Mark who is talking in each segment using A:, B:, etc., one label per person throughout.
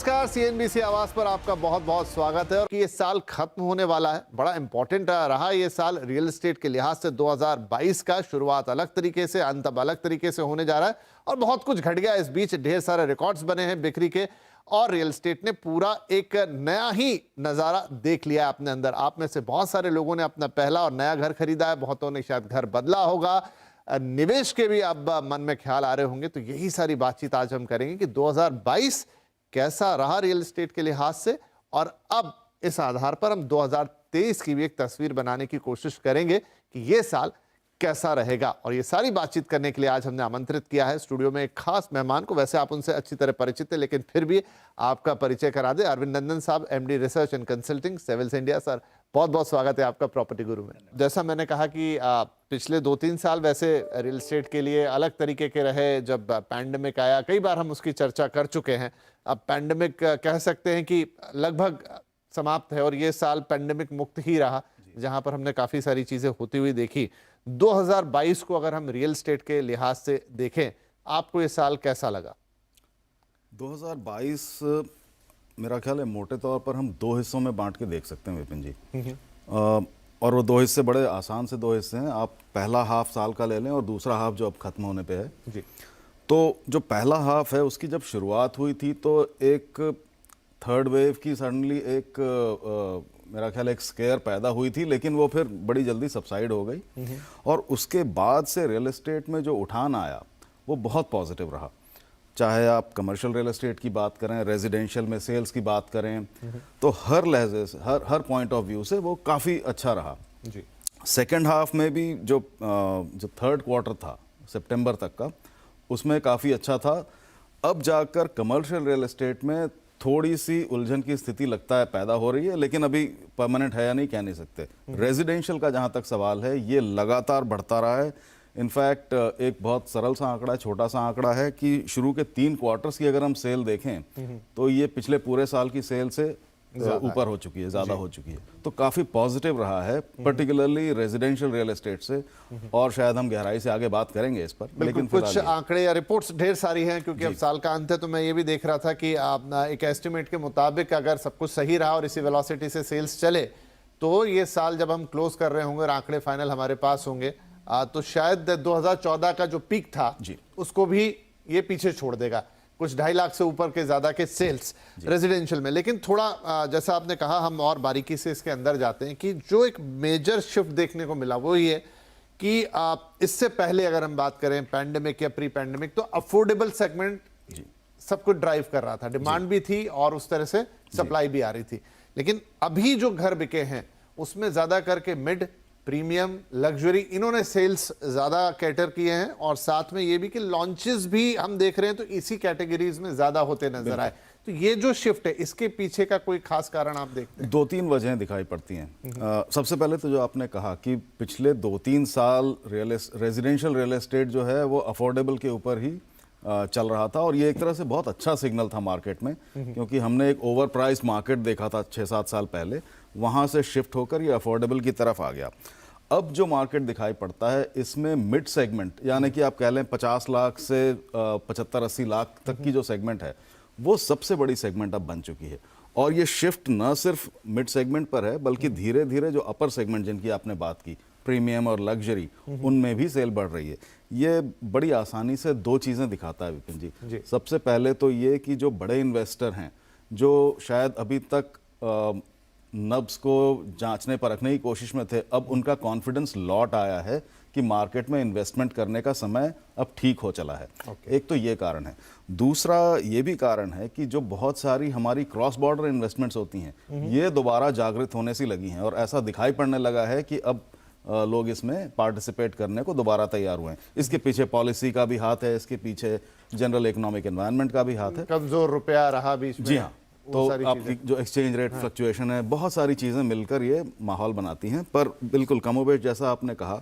A: नमस्कार, सीएनबीसी आवाज पर आपका बहुत बहुत स्वागत है। और ये साल खत्म होने वाला है, बड़ा इंपॉर्टेंट रहा ये साल रियल एस्टेट के लिहाज से। 2022 का शुरुआत अलग तरीके से, अंत अब अलग तरीके से होने जा रहा है और बहुत कुछ घट गया। इस बीच ढेर सारे रिकॉर्ड्स बने हैं बिक्री के और रियल एस्टेट ने पूरा एक नया ही नजारा देख लिया है अपने अंदर। आप में से बहुत सारे लोगों ने अपना पहला और नया घर खरीदा है, बहुतों ने शायद घर बदला होगा, निवेश के भी अब मन में ख्याल आ रहे होंगे। तो यही सारी बातचीत आज हम करेंगे कि 2022 कैसा रहा रियल एस्टेट के लिहाज से, और अब इस आधार पर हम 2023 की भी एक तस्वीर बनाने की कोशिश करेंगे कि ये साल कैसा रहेगा। और ये सारी बातचीत करने के लिए आज हमने आमंत्रित किया है स्टूडियो में एक खास मेहमान को। वैसे आप उनसे अच्छी तरह परिचित हैं, लेकिन फिर भी आपका परिचय करा दे। अरविंद नंदन साहब, MD research and consulting, Savills India. Sir, बहुत बहुत स्वागत है आपका प्रॉपर्टी गुरु में। जैसा मैंने कहा कि पिछले 2-3 साल वैसे रियल एस्टेट के लिए अलग तरीके के रहे। जब पैंडेमिक आया, कई बार हम उसकी चर्चा कर चुके हैं। अब पैंडेमिक कह सकते हैं कि लगभग समाप्त है और ये साल पैंडेमिक मुक्त ही रहा, जहां पर हमने काफी सारी चीजें होती हुई देखी। 2022 को अगर हम रियल एस्टेट के लिहाज से देखें, आपको ये साल कैसा लगा?
B: 2022 मेरा ख्याल है मोटे तौर पर हम 2 हिस्सों में बांट के देख सकते हैं विपिन जी। और वो 2 हिस्से बड़े आसान से 2 हिस्से हैं। आप पहला हाफ साल का ले लें और दूसरा हाफ जो अब खत्म होने पे है जी। तो जो पहला हाफ है उसकी जब शुरुआत हुई थी तो एक थर्ड वेव की सडनली एक मेरा ख्याल एक स्केयर पैदा हुई थी, लेकिन वो फिर बड़ी जल्दी सबसाइड हो गई। और उसके बाद से रियल एस्टेट में जो उठान आया वो बहुत पॉजिटिव रहा। चाहे आप कमर्शियल रियल एस्टेट की बात करें, रेजिडेंशियल में सेल्स की बात करें, तो हर लहजे से, हर पॉइंट ऑफ व्यू से वो काफ़ी अच्छा रहा जी। सेकेंड हाफ में भी जो थर्ड क्वार्टर था सितंबर तक का, उसमें काफ़ी अच्छा था। अब जाकर कमर्शियल रियल एस्टेट में थोड़ी सी उलझन की स्थिति लगता है पैदा हो रही है, लेकिन अभी परमानेंट है या नहीं कह नहीं सकते। रेजिडेंशियल का जहाँ तक सवाल है, ये लगातार बढ़ता रहा है। इनफैक्ट एक बहुत सरल सा आंकड़ा है, छोटा सा आंकड़ा है कि शुरू के 3 क्वार्टर्स की अगर हम सेल देखें तो ये पिछले पूरे साल की सेल से ऊपर हो चुकी है, ज़्यादा हो चुकी है। तो काफ़ी पॉजिटिव रहा है, पर्टिकुलरली रेजिडेंशियल रियल एस्टेट से। और शायद हम गहराई से आगे बात करेंगे इस पर, लेकिन
A: कुछ आंकड़े या रिपोर्ट्स ढेर सारी हैं क्योंकि अब साल का अंत है। तो मैं ये भी देख रहा था कि एक एस्टिमेट के मुताबिक अगर सब कुछ सही रहा और इसी वेलोसिटी से सेल्स चले तो ये साल जब हम क्लोज कर रहे होंगे और आंकड़े फाइनल हमारे पास होंगे तो शायद 2014 का जो पीक था उसको भी ये पीछे छोड़ देगा। कुछ 2.5 लाख से ऊपर के ज्यादा के सेल्स रेजिडेंशियल में। लेकिन थोड़ा जैसा आपने कहा, हम और बारीकी से इसके अंदर जाते हैं कि जो एक मेजर शिफ्ट देखने को मिला वो ये कि इससे पहले अगर हम बात करें पैंडेमिक या प्री पैंडेमिक, तो अफोर्डेबल सेगमेंट सब कुछ ड्राइव कर रहा था। डिमांड भी थी और उस तरह से सप्लाई भी आ रही थी। लेकिन अभी जो घर बिके हैं उसमें ज्यादा करके मिड, प्रीमियम, लग्जरी, इन्होंने सेल्स ज्यादा कैटर किए हैं। और साथ में ये भी कि लॉन्चेस भी हम देख रहे हैं तो इसी कैटेगरीज में ज्यादा होते नजर आए। तो ये जो शिफ्ट है, इसके पीछे का कोई खास कारण आप देखते हैं?
B: 2-3 वजहें दिखाई पड़ती हैं। सबसे पहले तो जो आपने कहा कि पिछले 2-3 साल रेजिडेंशियल रियल एस्टेट जो है वो अफोर्डेबल के ऊपर ही चल रहा था। और ये एक तरह से बहुत अच्छा सिग्नल था मार्केट में, क्योंकि हमने एक ओवर प्राइस मार्केट देखा था 6-7 साल पहले, वहाँ से शिफ्ट होकर ये अफोर्डेबल की तरफ आ गया। अब जो मार्केट दिखाई पड़ता है इसमें मिड सेगमेंट, यानी कि आप कह लें 50 लाख से 75-80 लाख तक की जो सेगमेंट है वो सबसे बड़ी सेगमेंट अब बन चुकी है। और ये शिफ्ट न सिर्फ मिड सेगमेंट पर है, बल्कि धीरे धीरे जो अपर सेगमेंट जिनकी आपने बात की, प्रीमियम और लग्जरी, उनमें भी सेल बढ़ रही है। ये बड़ी आसानी से 2 चीज़ें दिखाता है विपिन जी। सबसे पहले तो ये कि जो बड़े इन्वेस्टर हैं, जो शायद अभी तक नब्स को जांचने परखने की कोशिश में थे, अब उनका कॉन्फिडेंस लौट आया है कि मार्केट में इन्वेस्टमेंट करने का समय अब ठीक हो चला है। एक तो ये कारण है। दूसरा ये भी कारण है कि जो बहुत सारी हमारी क्रॉस बॉर्डर इन्वेस्टमेंट्स होती हैं, ये दोबारा जागृत होने सी लगी हैं और ऐसा दिखाई पड़ने लगा है कि अब लोग इसमें पार्टिसिपेट करने को दोबारा तैयार हुए हैं। इसके पीछे पॉलिसी का भी हाथ है, इसके पीछे जनरल इकोनॉमिक एनवायरनमेंट का भी हाथ है।
A: कमजोर रुपया रहा बीच में।
B: जी हाँ, तो आपकी जो एक्सचेंज रेट फ्लक्चुएशन है, बहुत सारी चीज़ें मिलकर ये माहौल बनाती हैं। पर बिल्कुल कमोबेश जैसा आपने कहा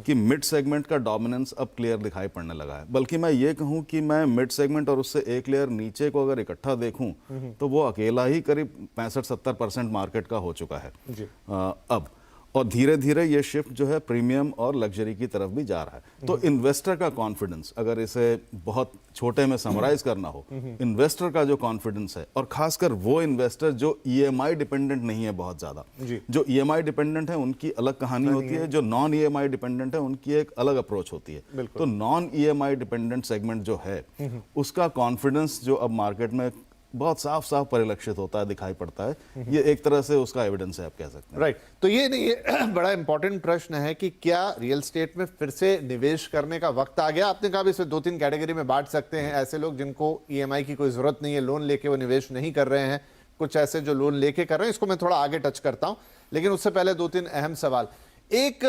B: कि मिड सेगमेंट का डोमिनेंस अब क्लियर दिखाई पड़ने लगा है। बल्कि मैं ये कहूँ कि मैं मिड सेगमेंट और उससे एक लेयर नीचे को अगर इकट्ठा देखूँ तो वो अकेला ही करीब 65-70% मार्केट का हो चुका है अब। और धीरे धीरे ये शिफ्ट जो है प्रीमियम और लग्जरी की तरफ भी जा रहा है। तो इन्वेस्टर का कॉन्फिडेंस, अगर इसे बहुत छोटे में समराइज करना हो, इन्वेस्टर का जो कॉन्फिडेंस है, और खासकर वो इन्वेस्टर जो ईएमआई डिपेंडेंट नहीं है बहुत ज्यादा, जो ईएमआई डिपेंडेंट है उनकी अलग कहानी होती है, जो नॉन ईएमआई डिपेंडेंट है उनकी एक अलग अप्रोच होती है। तो नॉन ईएमआई डिपेंडेंट सेगमेंट जो है उसका कॉन्फिडेंस जो अब मार्केट में बहुत साफ साफ परिलक्षित होता है, दिखाई पड़ता है, ये एक तरह से उसका एविडेंस है, आप कह सकते हैं।
A: राइट। तो ये बड़ा इंपॉर्टेंट प्रश्न है कि क्या रियल एस्टेट में फिर से निवेश करने का वक्त आ गया। आपने कहा भी इसे 2-3 कैटेगरी में बांट सकते हैं। ऐसे लोग जिनको ईएमआई की कोई जरूरत नहीं है, लोन लेके वो निवेश नहीं कर रहे हैं, कुछ ऐसे जो लोन लेके कर रहे हैं। इसको मैं थोड़ा आगे टच करता हूं, लेकिन उससे पहले 2-3 अहम सवाल। एक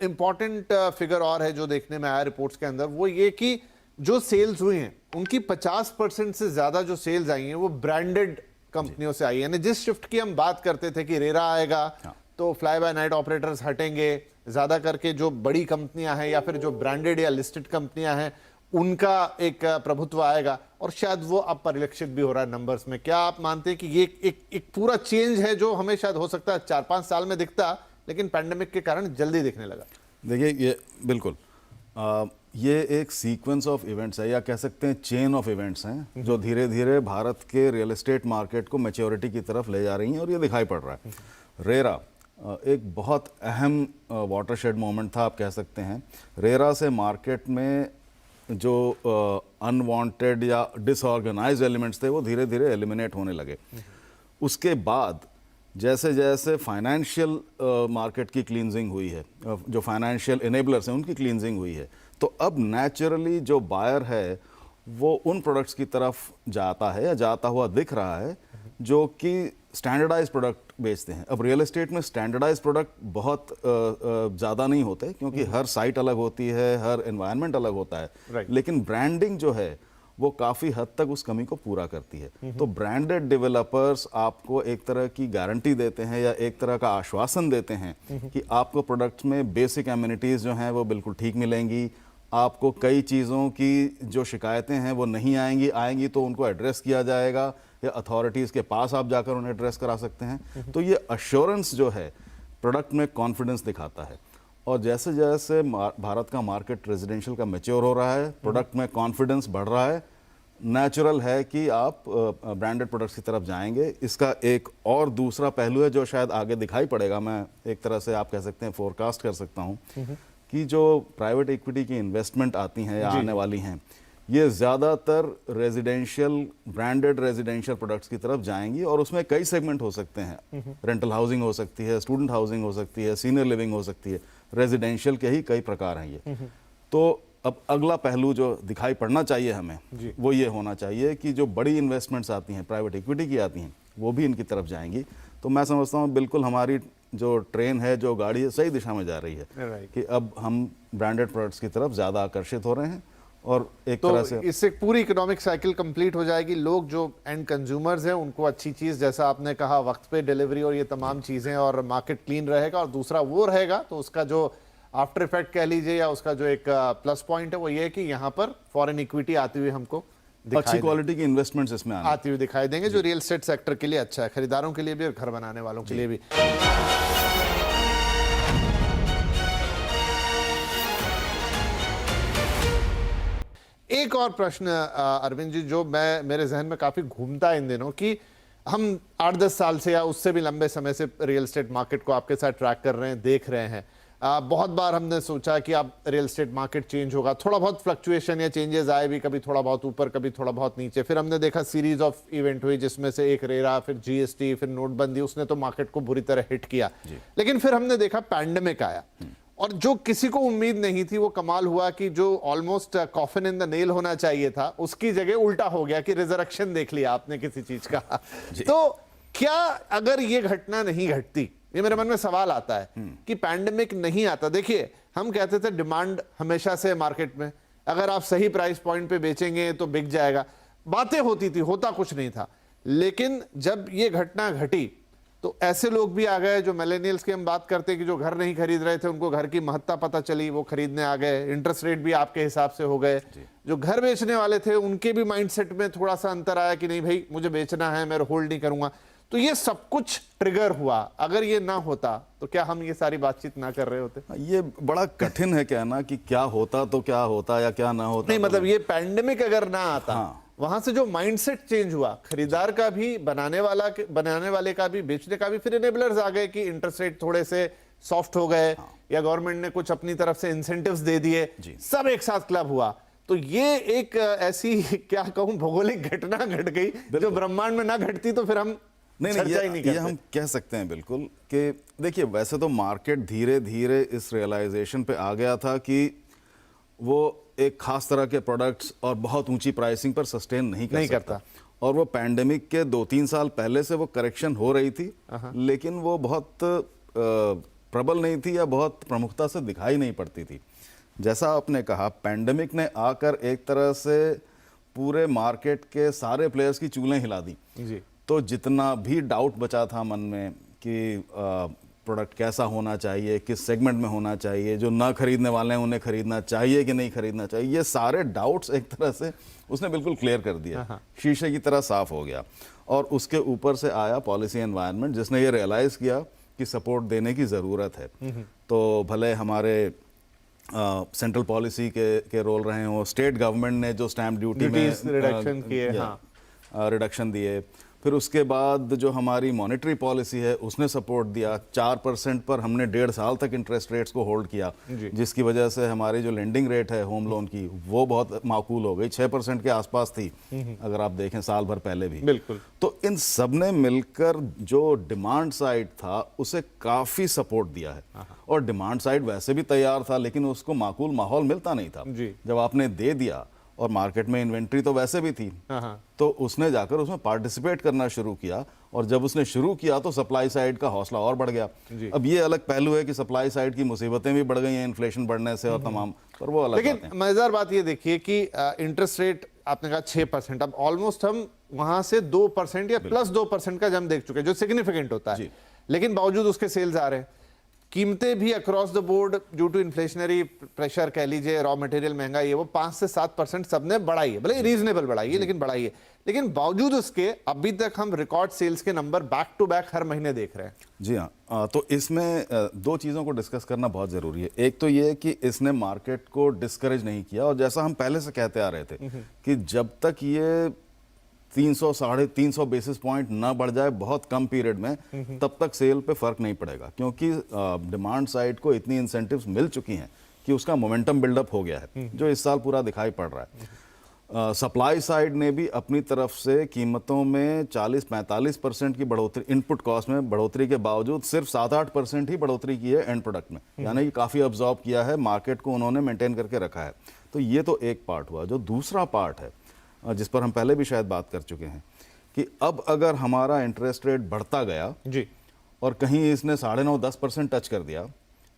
A: इंपॉर्टेंट फिगर और है जो देखने में आया रिपोर्ट्स के अंदर, वो ये कि जो सेल्स हुई हैं उनकी 50% से ज्यादा जो सेल्स आई हैं वो ब्रांडेड कंपनियों से आई है। यानी जिस शिफ्ट की हम बात करते थे कि रेरा आएगा तो फ्लाई बाय नाइट ऑपरेटर्स हटेंगे, ज्यादा करके जो बड़ी कंपनियां हैं या फिर जो ब्रांडेड या लिस्टेड कंपनियां हैं उनका एक प्रभुत्व आएगा, और शायद वो अब परिलक्षित भी हो रहा है नंबर्स में। क्या आप मानते हैं कि ये एक पूरा चेंज है जो हमें शायद हो सकता है 4-5 साल में दिखता, लेकिन पैंडेमिक के कारण जल्दी दिखने लगा?
B: देखिए, ये बिल्कुल ये एक सीक्वेंस ऑफ इवेंट्स है, या कह सकते हैं चेन ऑफ इवेंट्स हैं, जो धीरे धीरे भारत के रियल एस्टेट मार्केट को मैच्योरिटी की तरफ ले जा रही हैं, और ये दिखाई पड़ रहा है। रेरा एक बहुत अहम वाटरशेड मोमेंट था, आप कह सकते हैं। रेरा से मार्केट में जो अनवांटेड या डिसऑर्गेनाइज्ड एलिमेंट्स थे वो धीरे धीरे एलिमिनेट होने लगे। उसके बाद जैसे जैसे फाइनेंशियल मार्केट की क्लींजिंग हुई है, जो फाइनेंशियल इनेबलर्स हैं उनकी क्लींजिंग हुई है, तो अब नेचुरली जो बायर है वो उन प्रोडक्ट्स की तरफ जाता है या जाता हुआ दिख रहा है जो कि स्टैंडर्डाइज प्रोडक्ट बेचते हैं। अब रियल एस्टेट में स्टैंडर्डाइज प्रोडक्ट बहुत ज़्यादा नहीं होते, क्योंकि हर साइट अलग होती है, हर एनवायरनमेंट अलग होता है, लेकिन ब्रांडिंग जो है वो काफ़ी हद तक उस कमी को पूरा करती है। तो ब्रांडेड डेवलपर्स आपको एक तरह की गारंटी देते हैं या एक तरह का आश्वासन देते हैं कि आपको प्रोडक्ट में बेसिक एमिनिटीज़ जो हैं वो बिल्कुल ठीक मिलेंगी, आपको कई चीज़ों की जो शिकायतें हैं वो नहीं आएंगी तो उनको एड्रेस किया जाएगा, या अथॉरिटीज़ के पास आप जाकर उन्हें एड्रेस करा सकते हैं। तो ये अश्योरेंस जो है प्रोडक्ट में कॉन्फिडेंस दिखाता है। और जैसे जैसे भारत का मार्केट रेजिडेंशियल का मैच्योर हो रहा है, प्रोडक्ट में कॉन्फिडेंस बढ़ रहा है, नेचुरल है कि आप ब्रांडेड प्रोडक्ट्स की तरफ जाएंगे। इसका एक और दूसरा पहलू है जो शायद आगे दिखाई पड़ेगा, मैं एक तरह से आप कह सकते हैं फोरकास्ट कर सकता हूँ, कि जो प्राइवेट इक्विटी की इन्वेस्टमेंट आती हैं या आने वाली हैं, ये ज़्यादातर रेजिडेंशियल ब्रांडेड रेजिडेंशियल प्रोडक्ट्स की तरफ जाएंगी, और उसमें कई सेगमेंट हो सकते हैं। रेंटल हाउसिंग हो सकती है, स्टूडेंट हाउसिंग हो सकती है, सीनियर लिविंग हो सकती है, रेजिडेंशियल के ही कई प्रकार हैं ये। तो अब अगला पहलू जो दिखाई पड़ना चाहिए हमें वो ये होना चाहिए कि जो बड़ी इन्वेस्टमेंट्स आती हैं, प्राइवेट इक्विटी की आती हैं, वो भी इनकी तरफ जाएंगी। तो मैं समझता हूँ बिल्कुल हमारी जो ट्रेन है, जो गाड़ी है, सही दिशा में जा रही है कि अब हम ब्रांडेड प्रोडक्ट्स की तरफ ज़्यादा आकर्षित हो रहे हैं, और एक
A: तो
B: तरह से
A: इससे पूरी इकोनॉमिक साइकिल कंप्लीट हो जाएगी। लोग जो एंड कंज्यूमर्स हैं उनको अच्छी चीज, जैसा आपने कहा, वक्त पे डिलीवरी और ये तमाम चीजें, और मार्केट क्लीन रहेगा। और दूसरा वो रहेगा तो उसका जो आफ्टर इफेक्ट कह लीजिए, या उसका जो एक प्लस पॉइंट है, वो ये है कि यहाँ पर फॉरेन इक्विटी आती हुई हमको
B: अच्छी क्वालिटी की इन्वेस्टमेंट्स इसमें
A: आती हुई दिखाई देंगे, जो रियल एस्टेट सेक्टर के लिए अच्छा है, खरीदारों के लिए भी और घर बनाने वालों के लिए भी। एक और प्रश्न अरविंद जी जो मेरे जहन में काफी घूमता है इन दिनों, कि हम 8-10 साल से या उससे भी लंबे समय से रियल एस्टेट मार्केट को आपके साथ ट्रैक कर रहे हैं, देख रहे हैं। बहुत बार हमने सोचा कि अब रियल एस्टेट मार्केट चेंज होगा, थोड़ा बहुत फ्लक्चुएशन या चेंजेस आए भी, कभी थोड़ा बहुत ऊपर, कभी थोड़ा बहुत नीचे। फिर हमने देखा सीरीज ऑफ इवेंट हुई, जिसमें से एक रेरा, फिर जीएसटी, फिर नोटबंदी, उसने तो मार्केट को बुरी तरह हिट किया। लेकिन फिर हमने देखा पैंडेमिक आया, और जो किसी को उम्मीद नहीं थी, वो कमाल हुआ कि जो almost coffin in the nail होना चाहिए था, उसकी जगह उल्टा हो गया कि रिजरेक्शन देख लिया आपने किसी चीज का। तो क्या अगर ये घटना नहीं घटती, ये मेरे मन में सवाल आता है कि पैंडेमिक नहीं आता। देखिए, हम कहते थे डिमांड हमेशा से मार्केट में, अगर आप सही प्राइस पॉइंट पे बेचेंगे तो बिक जाएगा, बातें होती थी, होता कुछ नहीं था। लेकिन जब ये घटना घटी तो ऐसे लोग भी आ गए, जो मिलेनियल्स की हम बात करते हैं कि जो घर नहीं खरीद रहे थे, उनको घर की महत्ता पता चली, वो खरीदने आ गए। इंटरेस्ट रेट भी आपके हिसाब से हो गए। जो घर बेचने वाले थे उनके भी माइंडसेट में थोड़ा सा अंतर आया कि नहीं भाई, मुझे बेचना है, मैं होल्ड नहीं करूंगा। तो ये सब कुछ ट्रिगर हुआ। अगर ये ना होता तो क्या हम ये सारी बातचीत ना कर रहे होते?
B: ये बड़ा कठिन है कहना कि क्या होता तो क्या होता या क्या ना होता।
A: नहीं, मतलब ये पैंडेमिक अगर ना आता,
B: हाँ।
A: वहां से जो माइंडसेट चेंज हुआ, खरीदार का भी, बनाने वाले का भी, बेचने का भी, फिर इनेबलर्स आ गए कि इंटरेस्ट रेट थोड़े से सॉफ्ट हो गए, या गवर्नमेंट ने कुछ अपनी तरफ से इंसेंटिव्स दे दिए, सब एक साथ क्लब हुआ। तो ये एक ऐसी क्या कहूं भौगोलिक घटना घट गई जो ब्रह्मांड में ना घटती तो फिर हम
B: ये हम कह सकते हैं बिल्कुल कि देखिए, वैसे तो मार्केट धीरे धीरे इस रियलाइजेशन पे आ गया था कि वो एक खास तरह के प्रोडक्ट्स और बहुत ऊंची प्राइसिंग पर सस्टेन नहीं करता। और वो पैंडेमिक के 2-3 साल पहले से वो करेक्शन हो रही थी, लेकिन वो बहुत प्रबल नहीं थी या बहुत प्रमुखता से दिखाई नहीं पड़ती थी। जैसा आपने कहा, पैंडेमिक ने आकर एक तरह से पूरे मार्केट के सारे प्लेयर्स की चूलें हिला दी
A: जी।
B: तो जितना भी डाउट बचा था मन में कि प्रोडक्ट कैसा होना चाहिए, किस सेगमेंट में होना चाहिए, जो ना खरीदने वाले हैं उन्हें खरीदना चाहिए कि नहीं खरीदना चाहिए, ये सारे डाउट्स एक तरह से उसने बिल्कुल क्लियर कर दिया, शीशे की तरह साफ हो गया। और उसके ऊपर से आया पॉलिसी एनवायरनमेंट जिसने ये रियलाइज़ किया कि सपोर्ट देने की ज़रूरत है। तो भले हमारे सेंट्रल पॉलिसी के रोल रहे हों, स्टेट गवर्नमेंट ने जो स्टैम्प ड्यूटी में
A: रिडक्शन किए,
B: रिडक्शन दिए, फिर उसके बाद जो हमारी मॉनेटरी पॉलिसी है उसने सपोर्ट दिया। 4% पर हमने 1.5 साल तक इंटरेस्ट रेट्स को होल्ड किया, जिसकी वजह से हमारी जो लेंडिंग रेट है होम लोन की वो बहुत माकूल हो गई, 6% के आसपास थी अगर आप देखें साल भर पहले भी।
A: बिल्कुल।
B: तो इन सब ने मिलकर जो डिमांड साइड था उसे काफ़ी सपोर्ट दिया है, और डिमांड साइड वैसे भी तैयार था लेकिन उसको माकूल माहौल मिलता नहीं था। जब आपने दे दिया और मार्केट में इन्वेंट्री तो वैसे भी थी, तो उसने जाकर उसमें पार्टिसिपेट करना शुरू किया, और जब उसने शुरू किया तो सप्लाई साइड का हौसला और बढ़ गया। अब ये अलग पहलू है कि सप्लाई साइड की मुसीबतें भी बढ़ गई हैं इन्फ्लेशन बढ़ने से और तमाम, पर वो अलग।
A: लेकिन मजेदार बात ये देखिए कि इंटरेस्ट रेट आपने कहा 6%, अब ऑलमोस्ट हम वहां से 2% या +2% का जम देख चुके हैं, जो सिग्निफिकेंट होता है। लेकिन बावजूद उसके सेल्स आ रहे हैं, कीमतें भी across the board due to inflationary pressure कह लीजिए, रॉ मटेरियल महंगाई है, वो 5 से 7% सबने बढ़ाई है, भले रीजनेबल बढ़ाई है लेकिन बढ़ाई है। लेकिन बावजूद उसके अभी तक हम रिकॉर्ड सेल्स के नंबर बैक टू बैक हर महीने देख रहे हैं।
B: जी हाँ, तो इसमें 2 चीज़ों को डिस्कस करना बहुत ज़रूरी है। एक तो ये कि इसने मार्केट को डिस्करेज नहीं किया, और जैसा हम पहले से कहते आ रहे थे कि जब तक ये 300-350 बेसिस पॉइंट ना बढ़ जाए बहुत कम पीरियड में, तब तक सेल पे फर्क नहीं पड़ेगा, क्योंकि डिमांड साइड को इतनी इंसेंटिव्स मिल चुकी हैं कि उसका मोमेंटम बिल्डअप हो गया है, जो इस साल पूरा दिखाई पड़ रहा है। सप्लाई साइड ने भी अपनी तरफ से कीमतों में 40-45% की बढ़ोतरी, इनपुट कॉस्ट में बढ़ोतरी के बावजूद सिर्फ 7-8% ही बढ़ोतरी की है एंड प्रोडक्ट में, यानी कि काफ़ी अब्जॉर्ब किया है, मार्केट को उन्होंने मेंटेन करके रखा है। तो ये तो एक पार्ट हुआ। जो दूसरा पार्ट है जिस पर हम पहले भी शायद बात कर चुके हैं कि अब अगर हमारा इंटरेस्ट रेट बढ़ता गया
A: जी,
B: और कहीं इसने 9.5-10% टच कर दिया,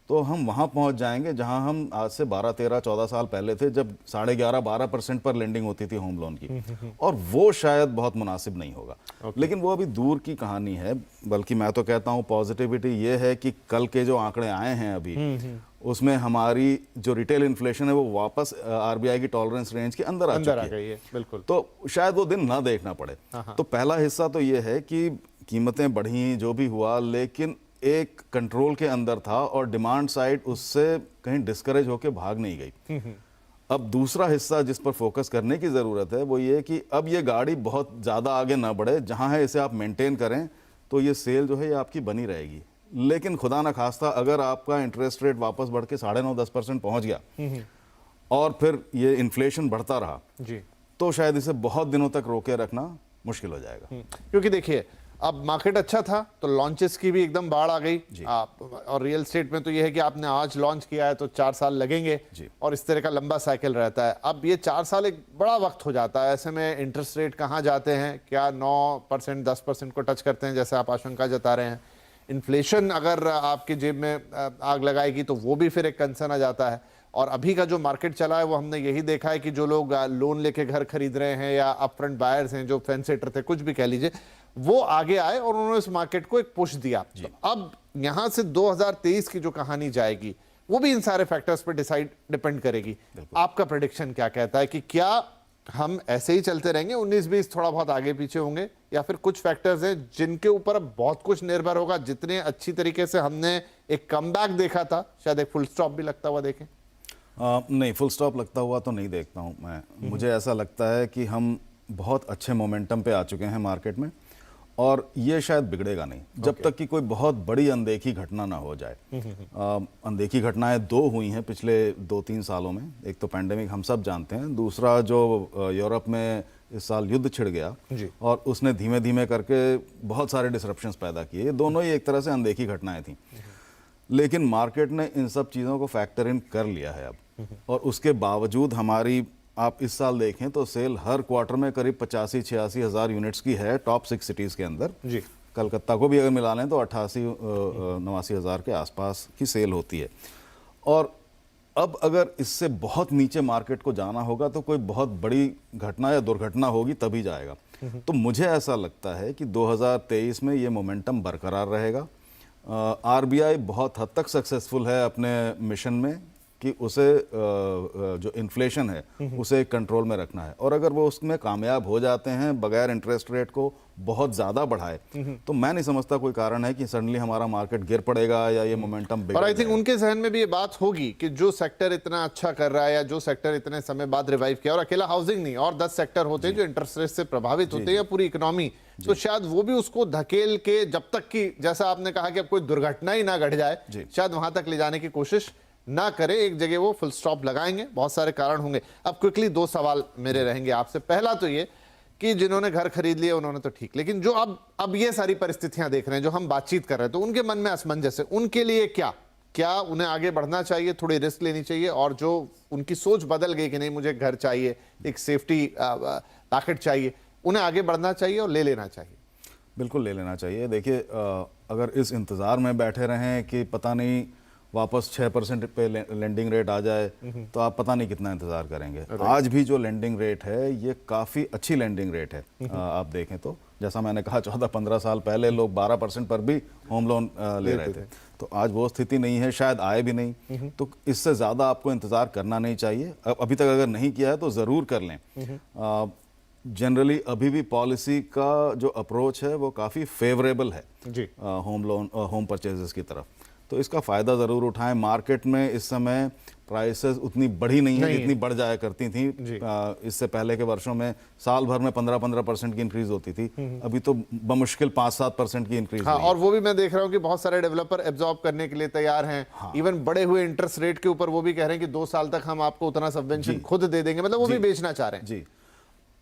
B: तो हम वहां पहुंच जाएंगे जहां हम आज से 12-13-14 साल पहले थे, जब 11.5-12% पर लेंडिंग होती थी होम लोन की, और वो शायद बहुत मुनासिब नहीं होगा। लेकिन वो अभी दूर की कहानी है, बल्कि मैं तो कहता हूं पॉजिटिविटी ये है कि कल के जो आंकड़े आए हैं अभी, उसमें हमारी जो रिटेल इन्फ्लेशन है वो वापस आरबीआई की टॉलरेंस रेंज के अंदर आ चुकी है।
A: बिल्कुल।
B: तो शायद वो दिन ना देखना पड़े। तो पहला हिस्सा तो ये है कि कीमतें बढ़ी, जो भी हुआ, लेकिन एक कंट्रोल के अंदर था और डिमांड साइड उससे कहीं डिस्करेज होकर भाग नहीं गई। अब दूसरा हिस्सा जिस पर फोकस करने की ज़रूरत है वो ये कि अब ये गाड़ी बहुत ज़्यादा आगे ना बढ़े, जहाँ है इसे आप मेंटेन करें तो ये सेल जो है ये आपकी बनी रहेगी। लेकिन खुदा ना खास्ता अगर आपका इंटरेस्ट रेट वापस बढ़ के 9.5-10% पहुंच गया और फिर ये इन्फ्लेशन बढ़ता रहा
A: जी,
B: तो शायद इसे बहुत दिनों तक रोके रखना मुश्किल हो जाएगा।
A: क्योंकि देखिए अब मार्केट अच्छा था तो लॉन्चेस की भी एकदम बाढ़ आ गई, और रियल एस्टेट में तो ये है कि आपने आज लॉन्च किया है तो 4 साल लगेंगे और इस तरह का लंबा साइकिल रहता है। अब ये 4 साल एक बड़ा वक्त हो जाता है, ऐसे में इंटरेस्ट रेट कहाँ जाते हैं, क्या 9% 10% को टच करते हैं जैसे आप आशंका जता रहे हैं। इन्फ्लेशन अगर आपकी जेब में आग लगाएगी तो वो भी फिर एक कंसर्न आ जाता है। और अभी का जो मार्केट चला है वो हमने यही देखा है कि जो लोग लोन लेके घर खरीद रहे हैं या अपफ्रंट बायर्स हैं, जो फेंस सेटर थे, कुछ भी कह लीजिए, वो आगे आए और उन्होंने इस मार्केट को एक पुश दिया। तो अब यहां से 2023 की जो कहानी जाएगी वो भी इन सारे फैक्टर्स पर डिपेंड करेगी। आपका प्रेडिक्शन क्या कहता है कि क्या हम ऐसे ही चलते रहेंगे, 19-20 थोड़ा बहुत आगे पीछे होंगे, या फिर कुछ फैक्टर्स हैं जिनके ऊपर अब बहुत कुछ निर्भर होगा? जितने अच्छी तरीके से हमने एक कमबैक देखा था, शायद एक फुल स्टॉप भी लगता हुआ देखें।
B: नहीं, फुल स्टॉप लगता हुआ तो नहीं देखता हूँ मैं। मुझे ऐसा लगता है कि हम बहुत अच्छे मोमेंटम पे आ चुके हैं मार्केट में, और ये शायद बिगड़ेगा नहीं जब तक कि कोई बहुत बड़ी अनदेखी घटना ना हो जाए। अनदेखी घटनाएं दो हुई हैं पिछले 2-3 सालों में। एक तो पैंडेमिक, हम सब जानते हैं। दूसरा जो यूरोप में इस साल युद्ध छिड़ गया और उसने धीमे धीमे करके बहुत सारे डिसरप्शंस पैदा किए। ये दोनों ही एक तरह से अनदेखी घटनाएं थी, लेकिन मार्केट ने इन सब चीज़ों को फैक्टर इन कर लिया है अब। और उसके बावजूद हमारी, आप इस साल देखें तो सेल हर क्वार्टर में करीब 85-86 हज़ार यूनिट्स की है टॉप 6 सिटीज़ के अंदर जी। कलकत्ता को भी अगर मिला लें तो 88-89 हज़ार के आसपास की सेल होती है। और अब अगर इससे बहुत नीचे मार्केट को जाना होगा तो कोई बहुत बड़ी घटना या दुर्घटना होगी तभी जाएगा। तो मुझे ऐसा लगता है कि 2023 में ये मोमेंटम बरकरार रहेगा। आरबीआई बहुत हद तक सक्सेसफुल है अपने मिशन में कि उसे जो इन्फ्लेशन है उसे कंट्रोल में रखना है, और अगर वो उसमें कामयाब हो जाते हैं बगैर इंटरेस्ट रेट को बहुत ज़्यादा बढ़ाए, तो मैं नहीं समझता कोई कारण है कि सडनली हमारा मार्केट गिर पड़ेगा या ये मोमेंटम बिगड़
A: और आई थिंक उनके जहन में भी ये बात होगी कि जो सेक्टर इतना अच्छा कर रहा है या जो सेक्टर इतने समय बाद रिवाइव किया, और अकेला हाउसिंग नहीं, और 10 सेक्टर होते हैं जो इंटरेस्ट रेट से प्रभावित होते हैं या पूरी इकोनॉमी, तो शायद वो भी उसको धकेल के जब तक कि, जैसा आपने कहा कि अब कोई दुर्घटना ही ना घट जाए, शायद वहां तक ले जाने की कोशिश ना करें। एक जगह वो फुल स्टॉप लगाएंगे। बहुत सारे कारण होंगे। अब क्विकली 2 सवाल मेरे रहेंगे आपसे। पहला तो ये कि जिन्होंने घर खरीद लिए उन्होंने तो ठीक, लेकिन जो अब ये सारी परिस्थितियां देख रहे हैं, जो हम बातचीत कर रहे हैं, तो उनके मन में असमंजस है, उनके लिए क्या उन्हें आगे बढ़ना चाहिए, थोड़ी रिस्क लेनी चाहिए, और जो उनकी सोच बदल गई कि नहीं मुझे घर चाहिए, एक सेफ्टी पैकेट चाहिए, उन्हें आगे बढ़ना चाहिए और ले लेना चाहिए?
B: बिल्कुल ले लेना चाहिए। देखिए, अगर इस इंतज़ार में बैठे रहें कि पता नहीं वापस 6% पे लेंडिंग रेट आ जाए, तो आप पता नहीं कितना इंतज़ार करेंगे। आज भी जो लेंडिंग रेट है ये काफ़ी अच्छी लेंडिंग रेट है। आप देखें तो जैसा मैंने कहा 14-15 साल पहले लोग 12% पर भी होम लोन ले रहे थे, तो आज वो स्थिति नहीं है, शायद आए भी नहीं। तो इससे ज़्यादा आपको इंतज़ार करना नहीं चाहिए। अभी तक अगर नहीं किया है तो ज़रूर कर लें। जनरली अभी भी पॉलिसी का जो अप्रोच है वो काफ़ी फेवरेबल है जी होम लोन, होम परचेजेस की तरफ, तो इसका फ़ायदा ज़रूर उठाएं। मार्केट में इस समय प्राइसेस उतनी बढ़ी नहीं है जितनी बढ़ जाया करती थी। इससे पहले के वर्षों में साल भर में 15% की इंक्रीज होती थी, अभी तो बमुश्किल 5-7% की इंक्रीज।
A: हाँ, और वो भी मैं देख रहा हूँ कि बहुत सारे डेवलपर एब्जॉर्ब करने के लिए तैयार हैं। इवन बढ़े हुए इंटरेस्ट रेट के ऊपर वो भी कह रहे हैं कि 2 साल तक हम आपको उतना सबवेंशन खुद दे देंगे, मतलब वो भी बेचना चाह रहे हैं
B: जी।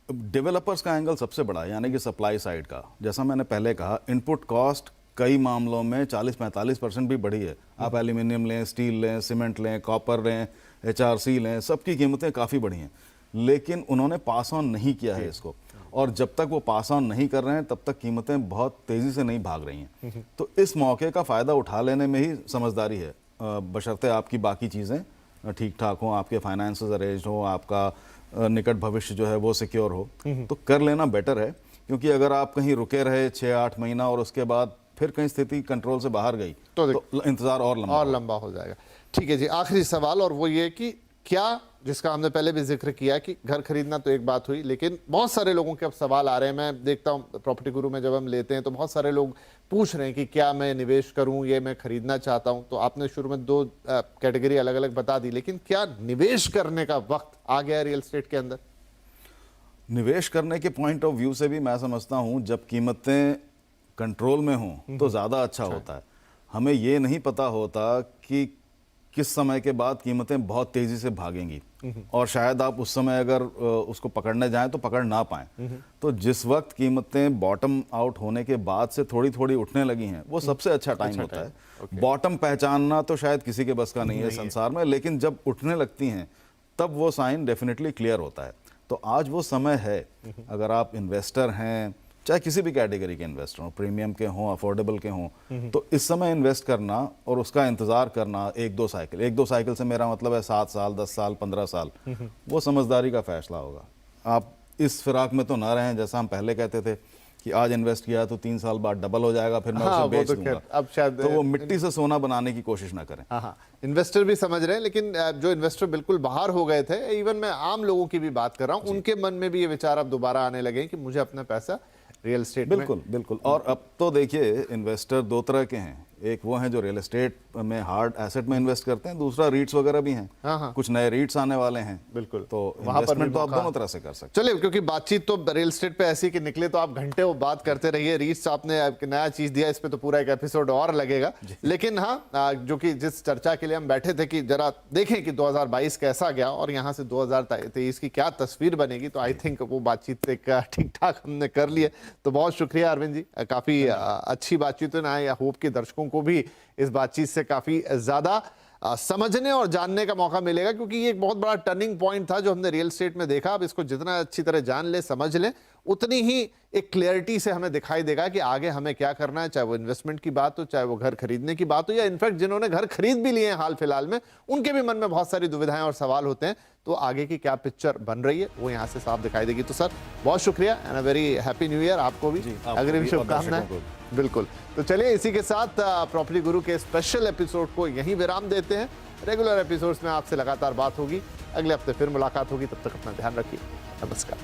B: डेवलपर्स का एंगल सबसे बड़ा है, यानी कि सप्लाई साइड का। जैसा मैंने पहले कहा, इनपुट कॉस्ट कई मामलों में 40-45% भी बढ़ी है। आप एल्यूमिनियम लें, स्टील लें, सीमेंट लें, कॉपर लें, HRC लें, सबकी कीमतें काफ़ी बढ़ी हैं, लेकिन उन्होंने पास ऑन नहीं किया है इसको। और जब तक वो पास ऑन नहीं कर रहे हैं तब तक कीमतें बहुत तेज़ी से नहीं भाग रही हैं। तो इस मौके का फ़ायदा उठा लेने में ही समझदारी है, बशर्ते आपकी बाकी चीज़ें ठीक ठाक हों, आपके फाइनेंसेस अरेंज हों, आपका निकट भविष्य जो है वो सिक्योर हो, तो कर लेना बेटर है। क्योंकि अगर आप कहीं रुके रहे 6-8 महीना और उसके बाद फिर कहीं स्थिति कंट्रोल से बाहर गई तो इंतजार और लंबा
A: हो जाएगा। ठीक है जी, आखिरी सवाल, और वो ये कि क्या, जिसका हमने पहले भी जिक्र किया कि घर खरीदना तो एक बात हुई, लेकिन बहुत सारे लोगों के अब सवाल आ रहे हैं। मैं देखता हूँ प्रॉपर्टी गुरु में जब हम लेते हैं तो बहुत सारे लोग पूछ रहे हैं कि क्या मैं निवेश करूं, ये मैं खरीदना चाहता हूं। तो आपने शुरू में 2 कैटेगरी अलग अलग बता दी, लेकिन क्या निवेश करने का वक्त आ गया रियल एस्टेट के अंदर?
B: निवेश करने के पॉइंट ऑफ व्यू से भी मैं समझता हूं जब कीमतें कंट्रोल में हों तो ज़्यादा अच्छा होता है। हमें ये नहीं पता होता कि किस समय के बाद कीमतें बहुत तेज़ी से भागेंगी, और शायद आप उस समय अगर उसको पकड़ने जाएं तो पकड़ ना पाएं। तो जिस वक्त कीमतें बॉटम आउट होने के बाद से थोड़ी थोड़ी उठने लगी हैं, वो सबसे अच्छा टाइम होता है। बॉटम पहचानना तो शायद किसी के बस का नहीं है संसार में, लेकिन जब उठने लगती हैं तब वो साइन डेफिनेटली क्लियर होता है। तो आज वो समय है, अगर आप इन्वेस्टर हैं, चाहे किसी भी कैटेगरी के इन्वेस्टर हों, प्रीमियम के हों, अफोर्डेबल के हों, तो इस समय इन्वेस्ट करना और उसका इंतज़ार करना 1-2 साइकिल से मेरा मतलब है 7 साल, 10 साल, 15 साल, वो समझदारी का फैसला होगा। आप इस फिराक में तो ना रहें जैसा हम पहले कहते थे कि आज इन्वेस्ट किया तो 3 साल बाद डबल हो जाएगा, फिर मैं
A: हाँ,
B: उसे
A: वो
B: बेच
A: तो
B: दूंगा।
A: खैर अब शायद
B: तो वो मिट्टी से सोना बनाने की कोशिश ना करें।
A: हाँ हाँ, इन्वेस्टर भी समझ रहे हैं, लेकिन जो इन्वेस्टर बिल्कुल बाहर हो गए थे, इवन मैं आम लोगों की भी बात कर रहा हूँ, उनके मन में भी ये विचार अब दोबारा आने लगे कि मुझे अपना पैसा रियल एस्टेट में।
B: बिल्कुल बिल्कुल। और अब तो देखिए इन्वेस्टर दो तरह के हैं, एक वो हैं जो रियल एस्टेट में हार्ड एसेट में इन्वेस्ट करते हैं, दूसरा रीट्स वगैरह भी हैं।
A: हाँ हाँ,
B: कुछ नए रीट्स आने वाले हैं,
A: बिल्कुल,
B: तो
A: वहाँ पर भी
B: इन्वेस्टमेंट तो आप
A: मौका।
B: दोनों तरह से कर सकते
A: चलिए, क्योंकि बातचीत तो रियल एस्टेट पे ऐसी कि निकले तो आप घंटे वो बात करते रहिए। रीट्स आपने नया चीज दिया, इस पे तो पूरा एक एपिसोड और लगेगा। लेकिन हाँ, जो कि जिस चर्चा के लिए हम बैठे थे कि जरा देखें कि 2022 कैसा गया और यहाँ से 2023 की क्या तस्वीर बनेगी, तो आई थिंक वो बातचीत एक ठीक ठाक हमने कर ली है। तो बहुत शुक्रिया अरविंद जी, काफी अच्छी बातचीत है। आई होप कि दर्शकों को भी इस बातचीत से काफी ज्यादा समझने और जानने का मौका मिलेगा, क्योंकि ये एक बहुत बड़ा टर्निंग पॉइंट था जो हमने रियल एस्टेट में देखा। अब इसको जितना अच्छी तरह जान ले, समझ लें, उतनी ही एक क्लैरिटी से हमें दिखाई देगा कि आगे हमें क्या करना है, चाहे वो इन्वेस्टमेंट की बात हो, चाहे वो घर खरीदने की बात हो, या इनफैक्ट जिन्होंने घर खरीद भी लिए हैं हाल फिलहाल में, उनके भी मन में बहुत सारी दुविधाएं और सवाल होते हैं। तो आगे की क्या पिक्चर बन रही है वो यहाँ से साफ दिखाई देगी। तो सर, बहुत शुक्रिया and a very happy new year आपको भी, अग्रिम शुभकामनाएं। बिल्कुल। तो चलिए, इसी के साथ प्रॉपर्टी गुरु के स्पेशल एपिसोड को यहीं विराम देते हैं। रेगुलर एपिसोड्स में आपसे लगातार बात होगी, अगले हफ्ते फिर मुलाकात होगी। तब तक अपना ध्यान रखिए। नमस्कार।